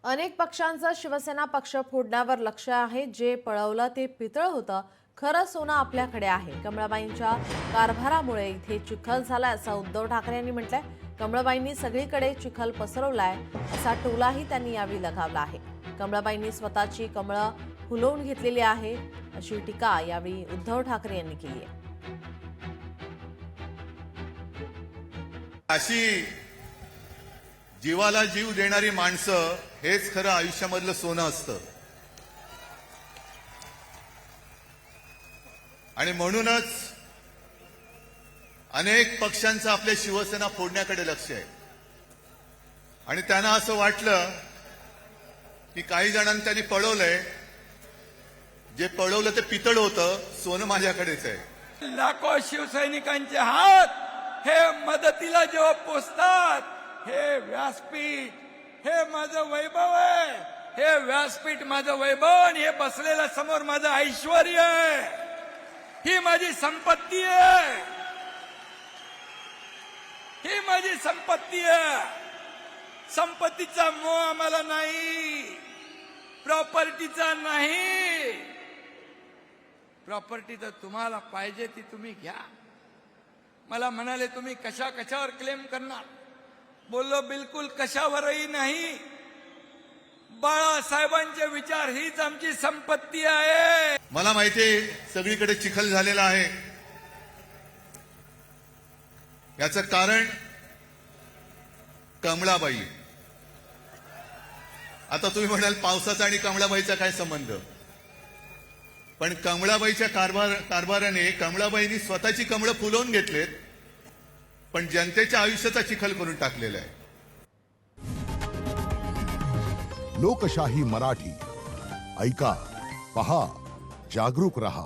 अनेक पक्षांचं शिवसेना पक्ष फोडण्यावर लक्ष आहे. जे पळवलं ते पितळ होतं. खरं सोनं आपल्याकडे आहे. कमळाबाईंच्या कारभारामुळे इथे चिखल झालाय असं उद्धव ठाकरे यांनी म्हटलंय. कमळाबाईंनी सगळीकडे चिखल पसरवलाय असा टोलाही त्यांनी यावेळी लगावला आहे. कमळाबाईंनी स्वतःची कमळं फुलवून घेतलेली आहे अशी टीका यावेळी उद्धव ठाकरे यांनी केली आहे. अशी जीवाला जीव देणारी माणसं हेच खरं आयुष्यामधलं सोनं असतं. आणि म्हणूनच अनेक पक्षांचं आपल्या शिवसेना फोडण्याकडे लक्ष आहे. आणि त्यांना असं वाटलं की काही जणांनी त्यांनी पळवलंय, जे पळवलं ते पितळ होतं, सोनं माझ्याकडेच आहे. लाखो शिवसैनिकांचे हात हे मदतीला जेव्हा पोचतात, हे व्यासपीठ हे माझं वैभव आहे. हे व्यासपीठ माझं वैभव आणि हे बसलेल्या समोर माझं ऐश्वर्य आहे. ही माझी संपत्ती आहे. ही माझी संपत्ती आहे. संपत्तीचा मोह आम्हाला नाही, प्रॉपर्टीचा नाही. प्रॉपर्टी तर तुम्हाला पाहिजे ती तुम्ही घ्या. मला म्हणाले तुम्ही कशावर क्लेम करणार. बोललो बिलकुल कशावरही नाही. बाळासाहेबांचे विचार हीच आमची संपत्ती आहे. मला माहितीये सगळीकडे चिखल झालेला आहे. याचं कारण कमळाबाई. आता तुम्ही म्हणाल पावसाचा आणि कमळाबाईचा काय संबंध. पण कमळाबाईच्या कारभाराने कमळाबाईंनी स्वतःची कमळं फुलवून घेतलेत, पण जनतेच्या आयुष्याचा चिखल करून टाकलेला आहे. लोकशाही मराठी ऐका, पहा, जागरूक रहा.